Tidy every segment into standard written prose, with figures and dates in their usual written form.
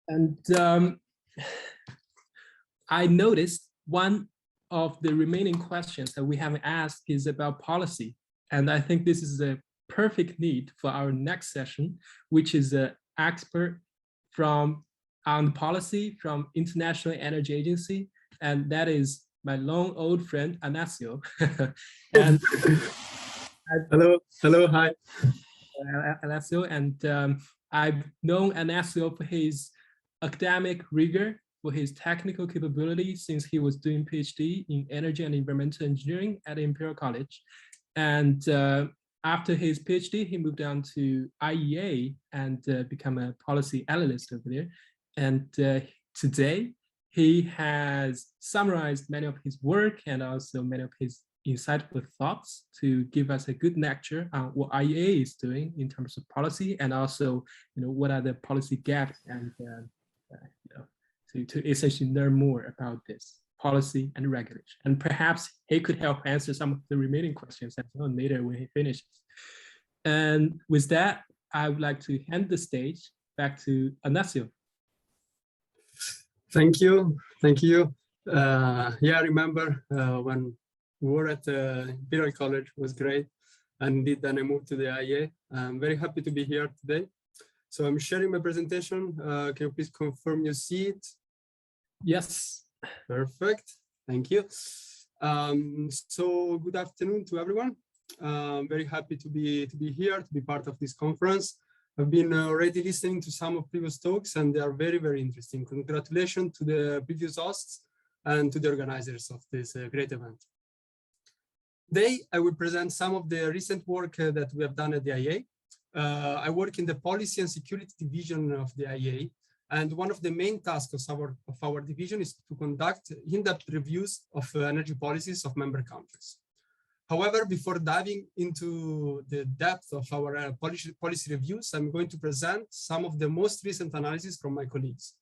And I noticed one of the remaining questions that we haven't asked is about policy. And I think this is a perfect need for our next session, which is an expert on policy from International Energy Agency. And that is my long old friend, Alessio. And hello, hi. Alessio, and I've known Alessio for his academic rigor, for his technical capability since he was doing PhD in energy and environmental engineering at Imperial College. And after his PhD, he moved on to IEA and become a policy analyst over there. And today, he has summarized many of his work and also many of his insightful thoughts to give us a good lecture on what IEA is doing in terms of policy, and also, what are the policy gaps, and to essentially learn more about this policy and regulation. And perhaps he could help answer some of the remaining questions as well later when he finishes. And with that, I would like to hand the stage back to Alessio. Thank you. Yeah, I remember when we were at Imperial College, it was great. And then I moved to the IEA. I'm very happy to be here today. So I'm sharing my presentation. Can you please confirm you see it? Yes. Perfect. Thank you. So good afternoon to everyone. I'm very happy to be here, to be part of this conference. I've been already listening to some of previous talks, and they are very, very interesting. Congratulations to the previous hosts and to the organizers of this great event. Today, I will present some of the recent work that we have done at the IEA. I work in the Policy and Security Division of the IEA, and one of the main tasks of our division is to conduct in-depth reviews of energy policies of member countries. However, before diving into the depth of our policy reviews, I'm going to present some of the most recent analysis from my colleagues.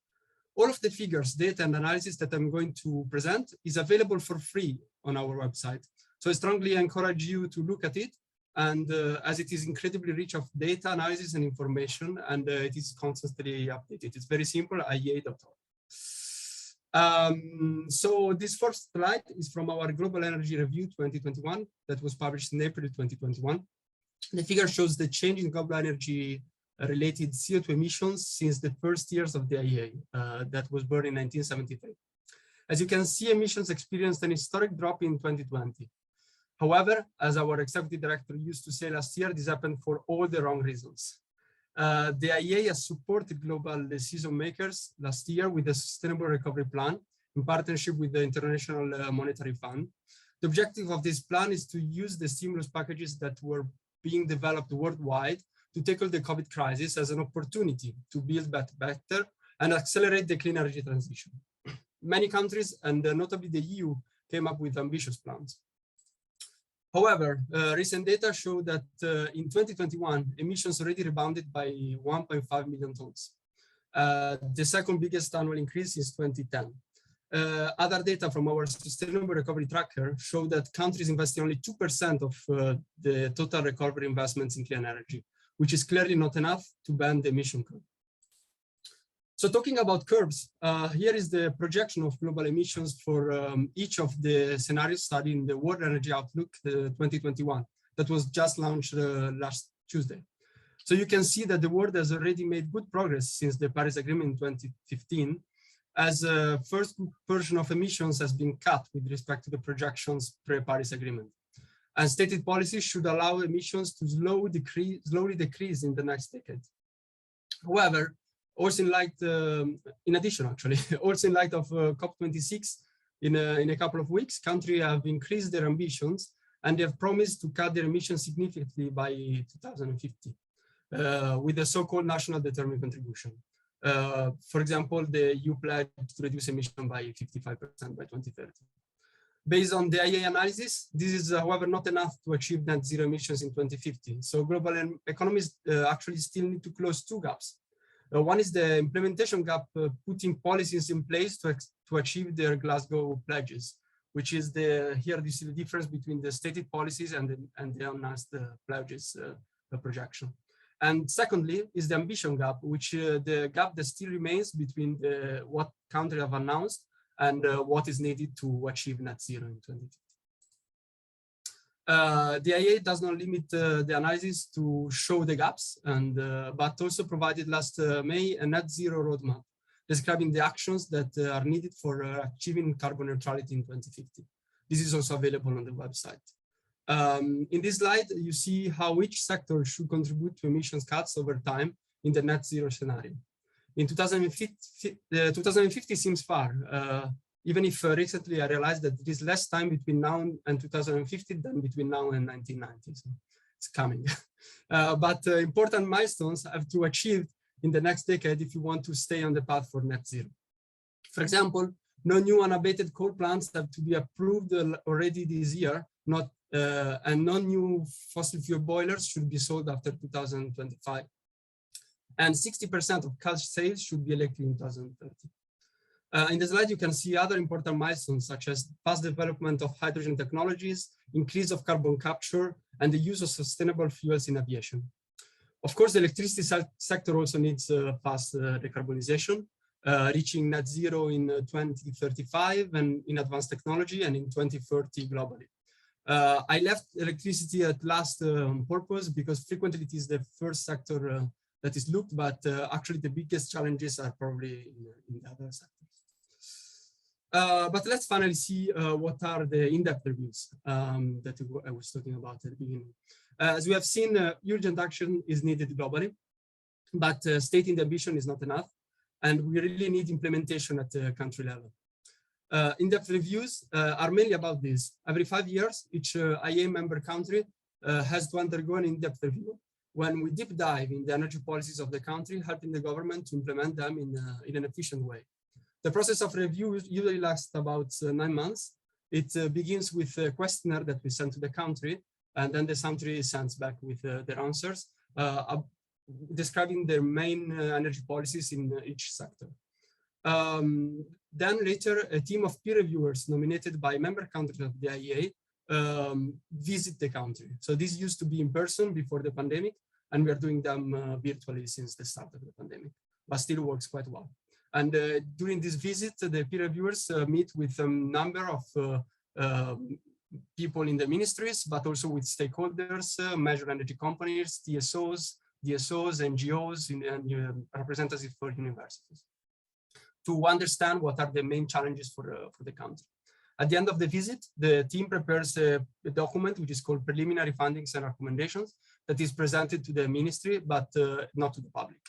All of the figures, data, and analysis that I'm going to present is available for free on our website. So I strongly encourage you to look at it, and as it is incredibly rich of data, analysis, and information, and it is constantly updated. It's very simple, iea.org. So this first slide is from our Global Energy Review 2021 that was published in April 2021. The figure shows the change in global energy related CO2 emissions since the first years of the IEA that was born in 1973. As you can see, emissions experienced an historic drop in 2020. However, as our executive director used to say last year, this happened for all the wrong reasons. The IEA has supported global decision makers last year with a sustainable recovery plan in partnership with the International Monetary Fund. The objective of this plan is to use the stimulus packages that were being developed worldwide to tackle the COVID crisis as an opportunity to build better and accelerate the clean energy transition. Many countries, and notably the EU, came up with ambitious plans. However, recent data show that in 2021, emissions already rebounded by 1.5 million tons, the second biggest annual increase since 2010. Other data from our Sustainable Recovery Tracker show that countries investing only 2% of the total recovery investments in clean energy, which is clearly not enough to bend the emission curve. So talking about curves, here is the projection of global emissions for each of the scenarios studied in the World Energy Outlook 2021 that was just launched last Tuesday. So you can see that the world has already made good progress since the Paris Agreement in 2015, as the first version of emissions has been cut with respect to the projections pre-Paris Agreement. And stated policies should allow emissions to slowly decrease in the next decade. However, also in light, in addition, actually, also in light of COP26 in a couple of weeks, countries have increased their ambitions and they have promised to cut their emissions significantly by 2050 with the so-called national determined contribution. For example, the EU pledged to reduce emissions by 55% by 2030. Based on the IEA analysis, this is, however, not enough to achieve net zero emissions in 2050. So global economies actually still need to close two gaps. One is the implementation gap, putting policies in place to achieve their Glasgow pledges, which is here you see the difference between the stated policies and the announced pledges projection. And secondly is the ambition gap, which the gap that still remains between what countries have announced and what is needed to achieve net zero in 2050. The IEA does not limit the analysis to show the gaps, and but also provided last May a net zero roadmap describing the actions that are needed for achieving carbon neutrality in 2050. This is also available on the website. In this slide, you see how each sector should contribute to emissions cuts over time in the net zero scenario. In 2050 seems far, even if recently I realized that there is less time between now and 2050 than between now and 1990. So it's coming. But important milestones have to achieve in the next decade if you want to stay on the path for net zero. For example, no new unabated coal plants have to be approved already this year, and no new fossil fuel boilers should be sold after 2025. And 60% of car sales should be electric in 2030. In the slide, you can see other important milestones, such as fast development of hydrogen technologies, increase of carbon capture, and the use of sustainable fuels in aviation. Of course, the electricity sector also needs fast decarbonization, reaching net zero in 2035 and in advanced technology, and in 2030 globally. I left electricity at last on purpose because frequently it is the first sector that is looked, but actually the biggest challenges are probably in the other sectors. But let's finally see what are the in-depth reviews that I was talking about at the beginning. As we have seen, urgent action is needed globally, but stating the ambition is not enough, and we really need implementation at the country level. In-depth reviews are mainly about this. Every 5 years, each IEA member country has to undergo an in-depth review when we deep dive in the energy policies of the country, helping the government to implement them in an efficient way. The process of review usually lasts about 9 months. It begins with a questionnaire that we send to the country, and then the country sends back with their answers, describing their main energy policies in each sector. Then later, a team of peer reviewers nominated by member countries of the IEA visit the country. So this used to be in person before the pandemic, and we are doing them virtually since the start of the pandemic, but still works quite well. And during this visit, the peer reviewers meet with a number of people in the ministries, but also with stakeholders, major energy companies, TSOs, DSOs, NGOs, and representatives for universities, to understand what are the main challenges for the country. At the end of the visit, the team prepares a document which is called preliminary findings and recommendations that is presented to the ministry, but not to the public.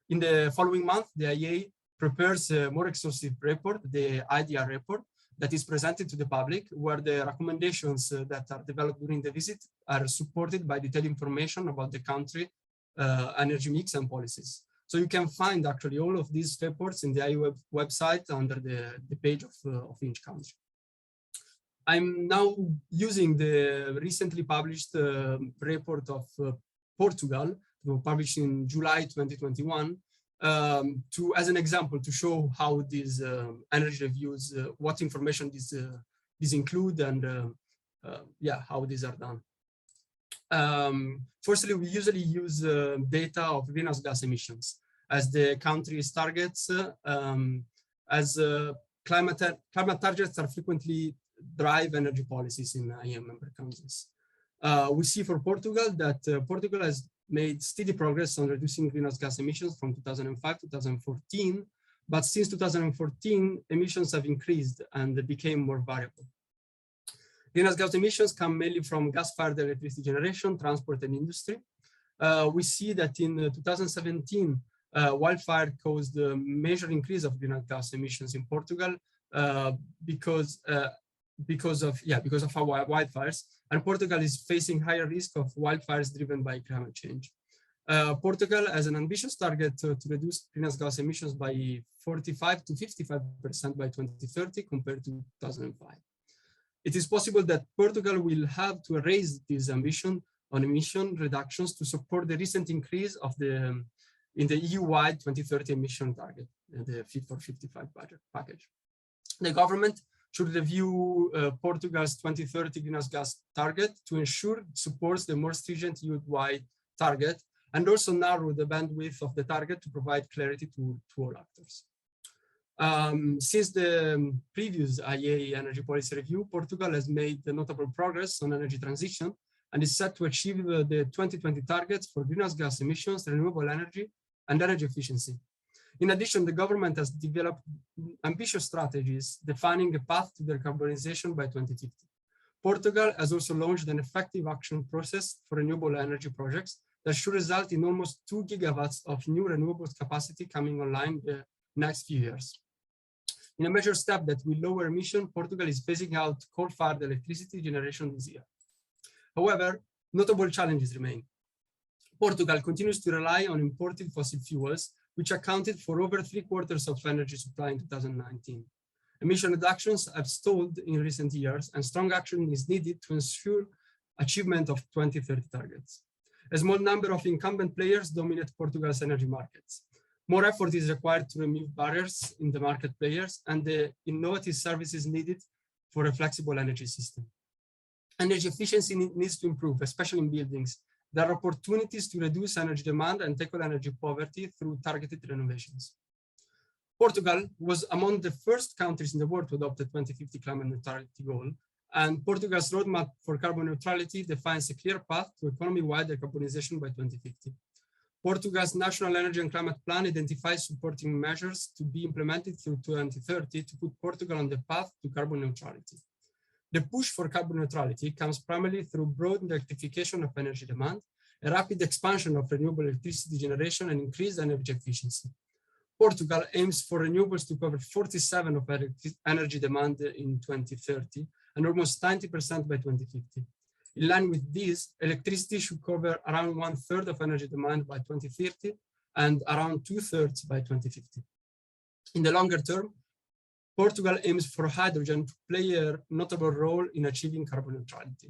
In the following month, the IEA prepares a more exhaustive report, the IDR report, that is presented to the public, where the recommendations that are developed during the visit are supported by detailed information about the country, energy mix and policies. So you can find actually all of these reports in the IEA website under the page of each country. I'm now using the recently published report of Portugal, published in July 2021, as an example to show how these energy reviews, what information these include, and yeah, how these are done. Firstly, we usually use data of greenhouse gas emissions as the country's targets, as climate targets are frequently drive energy policies in IEA member countries. We see for Portugal that Portugal has made steady progress on reducing greenhouse gas emissions from 2005 to 2014, but since 2014, emissions have increased and became more variable. Greenhouse gas emissions come mainly from gas-fired electricity generation, transport, and industry. We see that in 2017, wildfire caused a major increase of greenhouse gas emissions in Portugal because of our wildfires, and Portugal is facing higher risk of wildfires driven by climate change. Portugal has an ambitious target to reduce greenhouse gas emissions by 45 to 55% by 2030 compared to 2005. It is possible that Portugal will have to raise this ambition on emission reductions to support the recent increase of in the EU-wide 2030 emission target, the Fit for 55 budget package. The government should review Portugal's 2030 greenhouse gas target to ensure it supports the more stringent EU-wide target and also narrow the bandwidth of the target to provide clarity to all actors. Since the previous IEA energy policy review, Portugal has made notable progress on energy transition and is set to achieve the 2020 targets for greenhouse gas emissions, renewable energy, and energy efficiency. In addition, the government has developed ambitious strategies defining a path to decarbonization by 2050. Portugal has also launched an effective action process for renewable energy projects that should result in almost 2 gigawatts of new renewables capacity coming online in the next few years. In a major step that will lower emission, Portugal is phasing out coal-fired electricity generation this year. However, notable challenges remain. Portugal continues to rely on imported fossil fuels, which accounted for over 3/4 of energy supply in 2019. Emission reductions have stalled in recent years, and strong action is needed to ensure achievement of 2030 targets. A small number of incumbent players dominate Portugal's energy markets. More effort is required to remove barriers in the market players and the innovative services needed for a flexible energy system. Energy efficiency needs to improve, especially in buildings. There are opportunities to reduce energy demand and tackle energy poverty through targeted renovations. Portugal was among the first countries in the world to adopt the 2050 climate neutrality goal, and Portugal's roadmap for carbon neutrality defines a clear path to economy-wide decarbonization by 2050. Portugal's National Energy and Climate Plan identifies supporting measures to be implemented through 2030 to put Portugal on the path to carbon neutrality. The push for carbon neutrality comes primarily through broad electrification of energy demand, a rapid expansion of renewable electricity generation, and increased energy efficiency. Portugal aims for renewables to cover 47% of energy demand in 2030 and almost 90% by 2050. In line with this, electricity should cover around 1/3 of energy demand by 2030 and around 2/3 by 2050. In the longer term, Portugal aims for hydrogen to play a notable role in achieving carbon neutrality.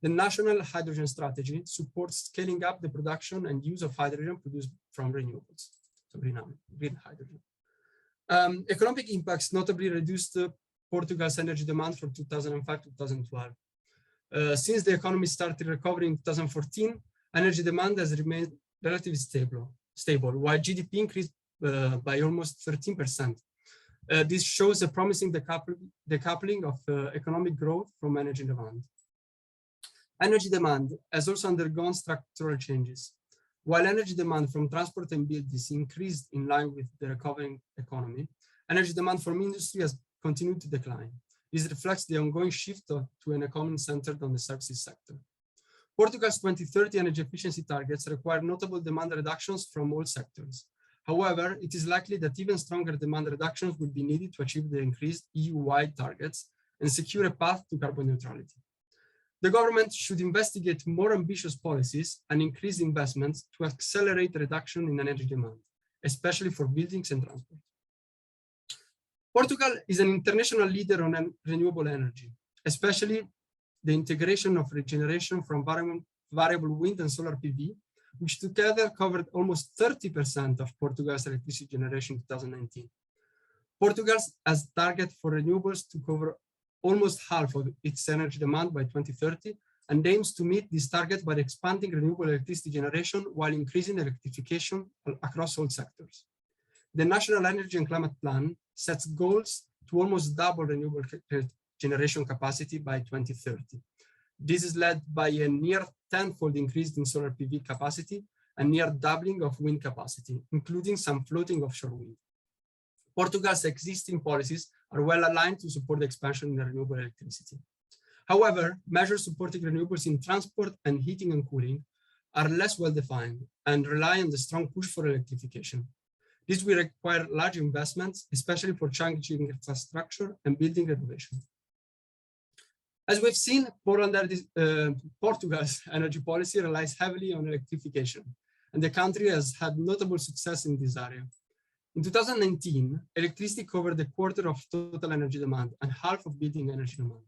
The National Hydrogen Strategy supports scaling up the production and use of hydrogen produced from renewables, so green hydrogen. Economic impacts notably reduced Portugal's energy demand from 2005 to 2012. Since the economy started recovering in 2014, energy demand has remained relatively stable, while GDP increased by almost 13%. This shows a promising decoupling of economic growth from energy demand. Energy demand has also undergone structural changes. While energy demand from transport and buildings increased in line with the recovering economy, energy demand from industry has continued to decline. This reflects the ongoing shift to an economy centered on the services sector. Portugal's 2030 energy efficiency targets require notable demand reductions from all sectors. However, it is likely that even stronger demand reductions will be needed to achieve the increased EU-wide targets and secure a path to carbon neutrality. The government should investigate more ambitious policies and increase investments to accelerate the reduction in energy demand, especially for buildings and transport. Portugal is an international leader on renewable energy, especially the integration of regeneration from variable wind and solar PV, which together covered almost 30% of Portugal's electricity generation in 2019. Portugal has a target for renewables to cover almost half of its energy demand by 2030 and aims to meet this target by expanding renewable electricity generation while increasing electrification across all sectors. The National Energy and Climate Plan sets goals to almost double renewable generation capacity by 2030. This is led by a near 10-fold increase in solar PV capacity and near doubling of wind capacity, including some floating offshore wind. Portugal's existing policies are well aligned to support the expansion in renewable electricity. However, measures supporting renewables in transport and heating and cooling are less well defined and rely on the strong push for electrification. This will require large investments, especially for changing infrastructure and building renovation. As we've seen, Portugal's energy policy relies heavily on electrification, and the country has had notable success in this area. In 2019, electricity covered a quarter of total energy demand and half of building energy demand.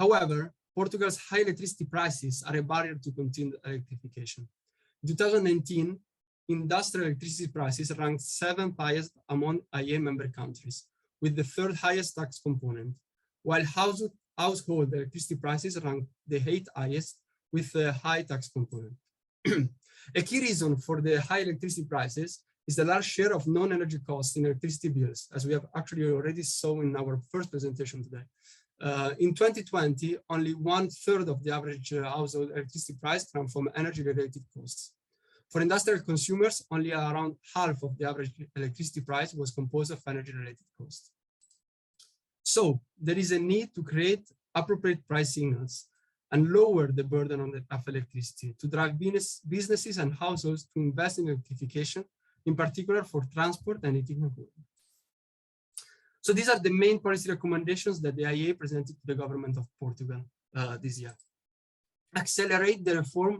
However, Portugal's high electricity prices are a barrier to continued electrification. In 2019, industrial electricity prices ranked 7th highest among IEA member countries, with the 3rd highest tax component, while household electricity prices ranked the 8th highest with a high tax component. A key reason for the high electricity prices is the large share of non-energy costs in electricity bills, as we have actually already saw in our first presentation today. In 2020, only 1/3 of the average household electricity price comes from energy-related costs. For industrial consumers, only around half of the average electricity price was composed of energy-related costs. So there is a need to create appropriate price signals and lower the burden on of electricity to drive businesses and households to invest in electrification, in particular for transport and heating and cooling. So these are the main policy recommendations that the IEA presented to the government of Portugal this year. Accelerate the reform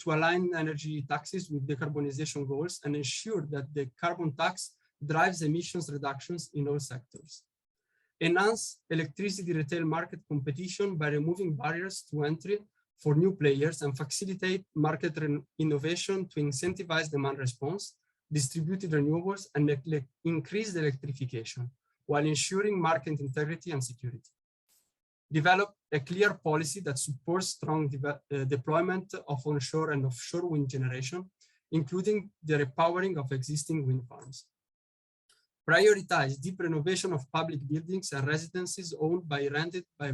to align energy taxes with decarbonization goals and ensure that the carbon tax drives emissions reductions in all sectors. Enhance electricity retail market competition by removing barriers to entry for new players and facilitate market innovation to incentivize demand response, distributed renewables, and increase the electrification, while ensuring market integrity and security. Develop a clear policy that supports strong deployment of onshore and offshore wind generation, including the repowering of existing wind farms. Prioritize deep renovation of public buildings and residences owned by rented by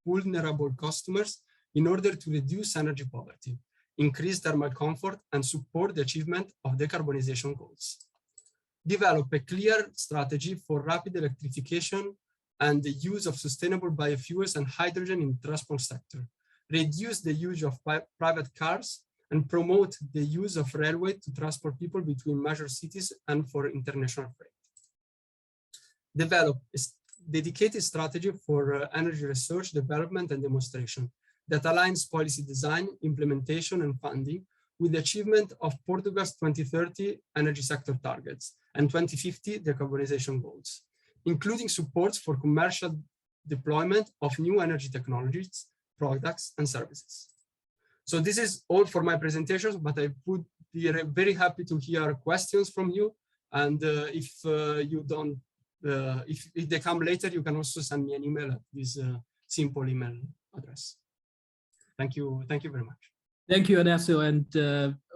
vulnerable customers in order to reduce energy poverty, increase thermal comfort, and support the achievement of decarbonization goals. Develop a clear strategy for rapid electrification and the use of sustainable biofuels and hydrogen in the transport sector. Reduce the use of private cars and promote the use of railway to transport people between major cities and for international freight. Develop a dedicated strategy for energy research, development, and demonstration that aligns policy design, implementation, and funding with the achievement of Portugal's 2030 energy sector targets and 2050 decarbonization goals, including supports for commercial deployment of new energy technologies, products, and services. So this is all for my presentations, but I would be very happy to hear questions from you. And if you don't, if they come later, you can also send me an email at this simple email address. Thank you very much. Thank you, Alessio. And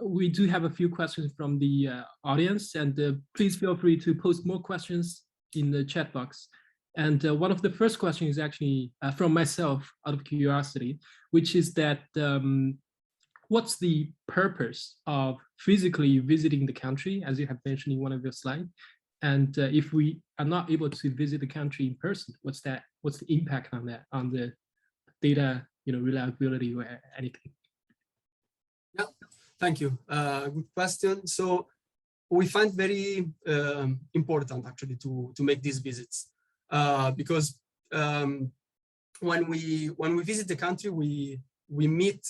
we do have a few questions from the audience, and please feel free to post more questions in the chat box. And one of the first questions is actually from myself, out of curiosity, which is that what's the purpose of physically visiting the country, as you have mentioned in one of your slides? And if we are not able to visit the country in person, what's the impact on that, on the data, reliability or anything? Yeah, thank you. Good question. So we find very important actually to make these visits because when we visit the country, we meet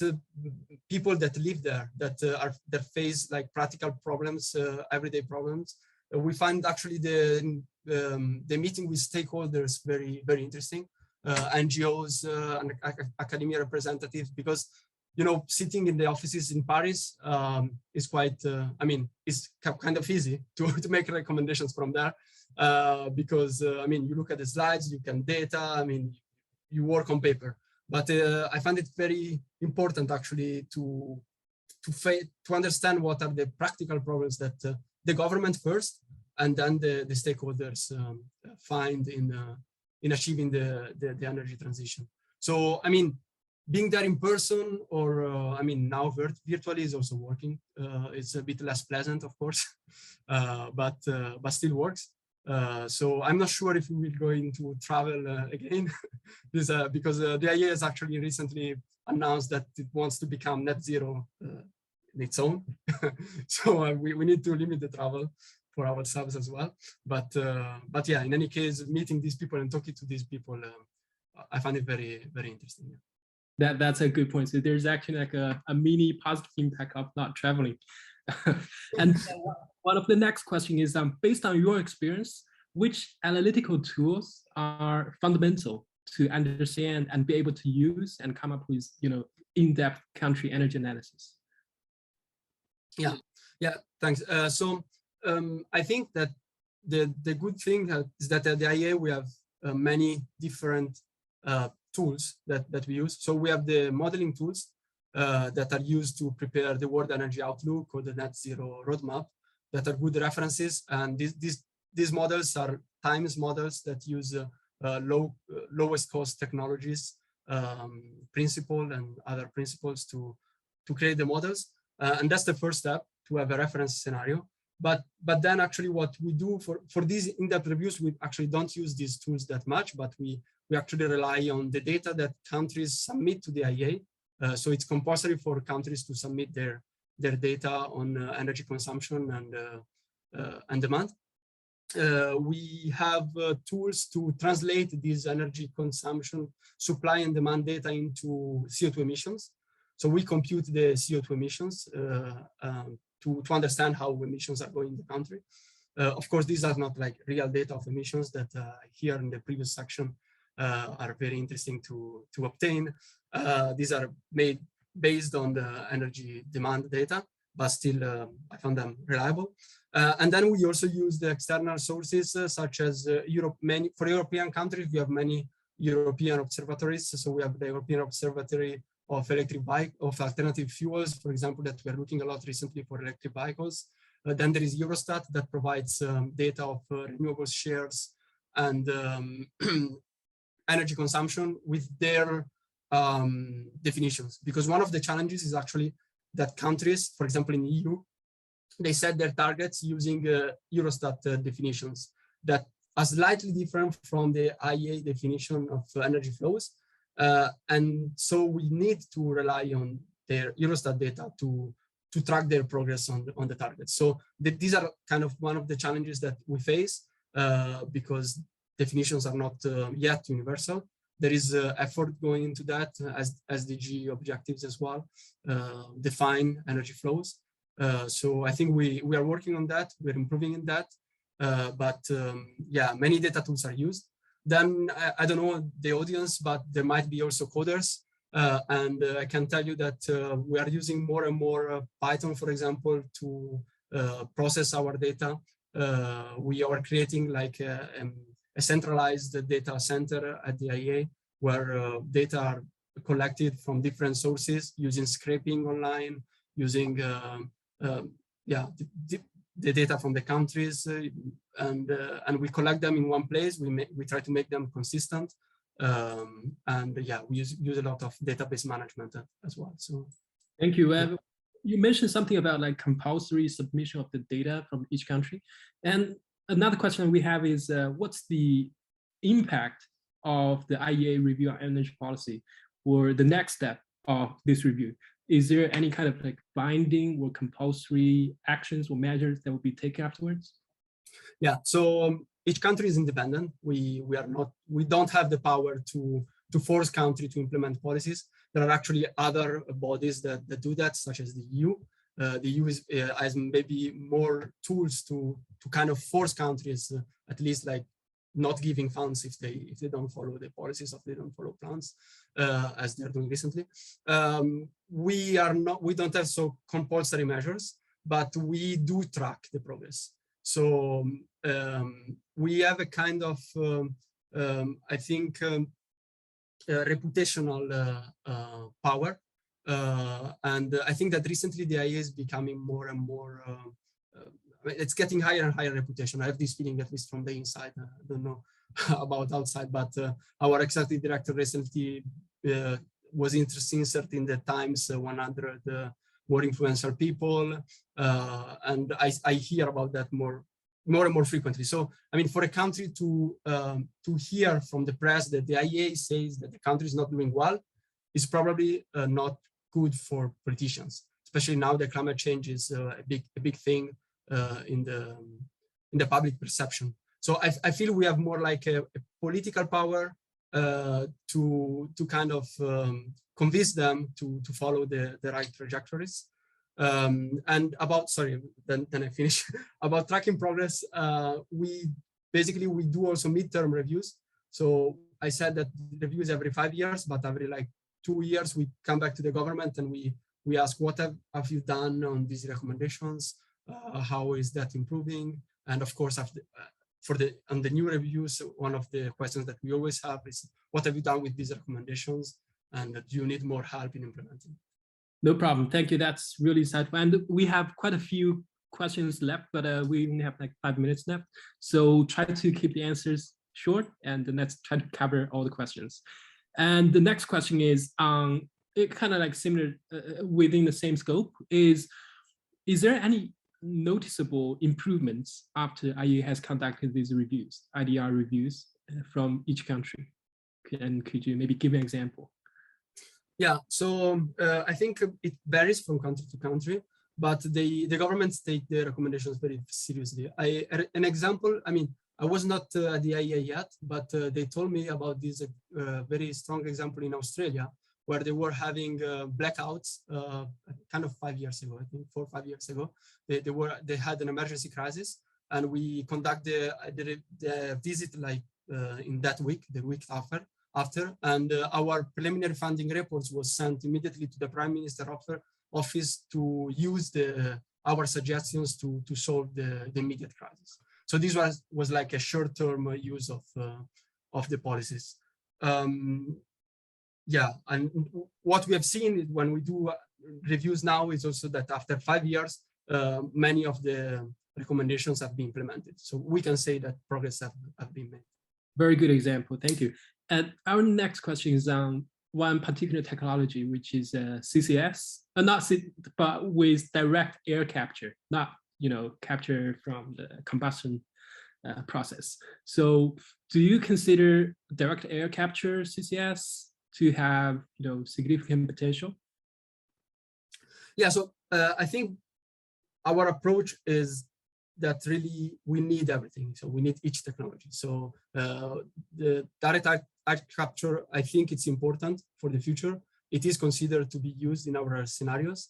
people that live there, that face like practical problems, everyday problems. We find actually the meeting with stakeholders very interesting, NGOs and academia representatives, because sitting in the offices in Paris is quite, it's kind of easy to make recommendations from there because, you look at the slides, you can data, you work on paper. But I find it very important actually to understand what are the practical problems that the government first, and then the stakeholders find in achieving the energy transition. So, being there in person or, now virtually is also working. It's a bit less pleasant, of course, but still works. So I'm not sure if we will going to travel again, because the IEA has actually recently announced that it wants to become net zero in its own. So we need to limit the travel for ourselves as well. But yeah, in any case, meeting these people and talking to these people, I find it very interesting. Yeah. That's a good point. So there's actually like a mini positive impact of not traveling. And one of the next question is, based on your experience, which analytical tools are fundamental to understand and be able to use and come up with, in-depth country energy analysis? Yeah, thanks. So I think that the good thing is that at the IEA we have many different tools that we use. So we have the modeling tools that are used to prepare the World Energy Outlook or the Net Zero Roadmap that are good references. And these models are times models that use lowest cost technologies, principle and other principles to create the models. And that's the first step, to have a reference scenario. But then actually what we do for these in-depth reviews, we actually don't use these tools that much, but we actually rely on the data that countries submit to the IEA. So it's compulsory for countries to submit their data on energy consumption and demand. We have tools to translate these energy consumption, supply and demand data into CO2 emissions. So we compute the CO2 emissions to understand how emissions are going in the country. Of course, these are not like real data of emissions that here in the previous section are very interesting to obtain. These are made based on the energy demand data, but still I found them reliable. And then we also use the external sources such as Europe. For European countries, we have many European observatories. So we have the European Observatory of alternative fuels, for example, that we're looking a lot recently for electric vehicles. Then there is Eurostat that provides data of renewables shares and energy consumption with their definitions. Because one of the challenges is actually that countries, for example, in the EU, they set their targets using Eurostat definitions that are slightly different from the IEA definition of energy flows. And so we need to rely on their Eurostat data to track their progress on the targets. So these are kind of one of the challenges that we face because definitions are not yet universal. There is effort going into that as SDG objectives as well, define energy flows. So I think we are working on that. We're improving in that. Yeah, many data tools are used. Then I don't know the audience, but there might be also coders. And I can tell you that we are using more and more Python, for example, to process our data. We are creating like a centralized data center at the IEA where data are collected from different sources using scraping online, using the data from the countries, and we collect them in one place. We try to make them consistent, and yeah, we use a lot of database management as well. So, thank you. You mentioned something about like compulsory submission of the data from each country, and another question we have is what's the impact of the IEA review on energy policy or the next step of this review? Is there any kind of like binding or compulsory actions or measures that will be taken afterwards? Yeah, so each country is independent. We don't have the power to force country to implement policies. There are actually other bodies that do that, such as the EU. The EU has maybe more tools to kind of force countries, at least like not giving funds if they don't follow the policies, or if they don't follow plans, as they're doing recently. We don't have so compulsory measures, but we do track the progress. So we have a kind of, I think, reputational power. And I think that recently the IEA is becoming more and more, it's getting higher and higher reputation. I have this feeling, at least from the inside. I don't know about outside, but our executive director recently was interested in the Times 100 more influential people. And I hear about that more and more frequently. So, I mean, for a country to hear from the press that the IEA says that the country is not doing well is probably not good for politicians, especially now that climate change is a big thing in the public perception. So I feel we have more like a political power to kind of convince them to follow the right trajectories. And about, sorry, then I finish. About tracking progress, we do also midterm reviews. So I said that reviews every 5 years, but every like 2 years we come back to the government and we ask, what have you done on these recommendations? How is that improving? And of course, on the new reviews, one of the questions that we always have is, what have you done with these recommendations? And do you need more help in implementing? No problem. Thank you. That's really insightful. And we have quite a few questions left, but we only have like 5 minutes left. So try to keep the answers short, and then let's try to cover all the questions. And the next question is, it kind of like similar within the same scope, is there any noticeable improvements after IEA has conducted these reviews, IDR reviews from each country? And could you maybe give an example? Yeah, so I think it varies from country to country, but the governments take the recommendations very seriously. An example, I mean, I was not at the IEA yet, but they told me about this very strong example in Australia, where they were having blackouts kind of 5 years ago, I think 4 or 5 years ago. They had an emergency crisis, and we conducted the visit like in that week, the week after, and our preliminary funding reports was sent immediately to the Prime Minister office to use our suggestions to solve the immediate crisis. So this was like a short-term use of the policies. Yeah, and what we have seen when we do reviews now is also that after 5 years, many of the recommendations have been implemented. So we can say that progress have been made. Very good example. Thank you. And our next question is on one particular technology, which is CCS, but with direct air capture, not capture from the combustion process. So, do you consider direct air capture CCS to have significant potential? Yeah. So I think our approach is that really we need everything. So we need each technology. So the direct air capture, I think it's important for the future. It is considered to be used in our scenarios,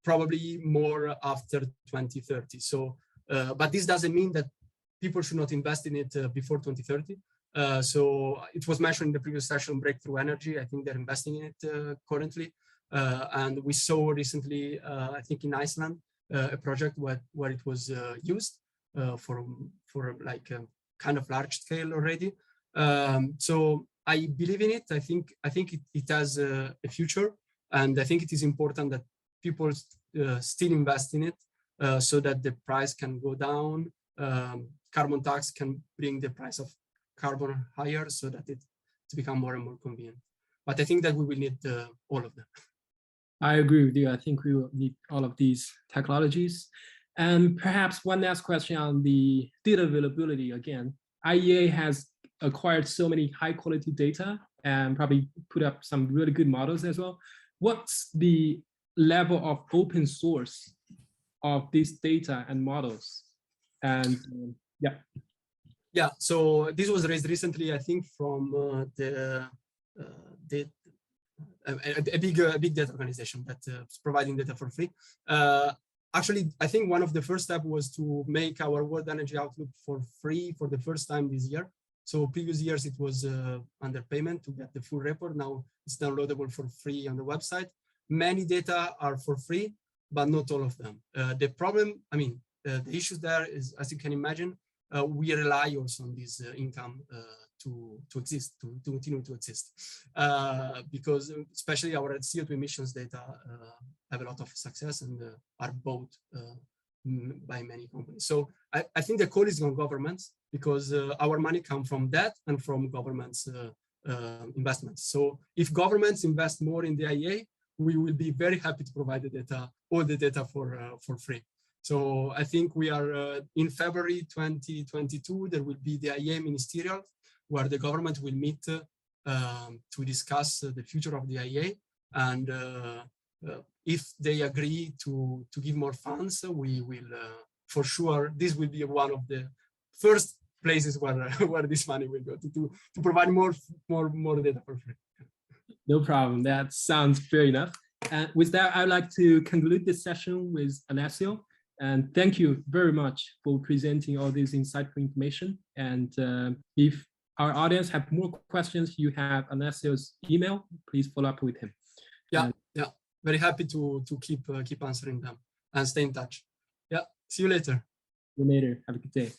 probably more after 2030. So, but this doesn't mean that people should not invest in it before 2030. So it was mentioned in the previous session, Breakthrough Energy. I think they're investing in it currently. And we saw recently, I think in Iceland, a project where it was used for like a kind of large scale already. So I believe in it. I think it has a future, and I think it is important that people still invest in it so that the price can go down. Carbon tax can bring the price of carbon higher so that it become more and more convenient. But I think that we will need all of them. I agree with you. I think we will need all of these technologies. And perhaps one last question on the data availability again. IEA has acquired so many high quality data and probably put up some really good models as well. What's the level of open source of these data and models? And yeah, so this was raised recently, I think, from a big data organization that is providing data for free. Actually, I think one of the first steps was to make our World Energy Outlook for free for the first time this year. So previous years it was under payment to get the full report. Now it's downloadable for free on the website. Many data are for free, but not all of them. The problem, I mean, the issue there is, as you can imagine, we rely also on this income to exist, to continue to exist, because especially our CO2 emissions data have a lot of success and are bought by many companies. So I think the call is on governments, because our money comes from that and from governments' investments. So if governments invest more in the IEA, we will be very happy to provide the data, all the data for free. So I think we are in February 2022, there will be the IEA ministerial, where the government will meet to discuss the future of the IEA. And if they agree to give more funds, we will, for sure, this will be one of the first places where this money will go to provide more data for free. No problem. That sounds fair enough. And with that, I'd like to conclude this session with Alessio. And thank you very much for presenting all this insightful information. And if our audience have more questions, you have Alessio's email, please follow up with him. Yeah, yeah. Very happy to keep answering them and stay in touch. Yeah, see you later. See you later. Have a good day.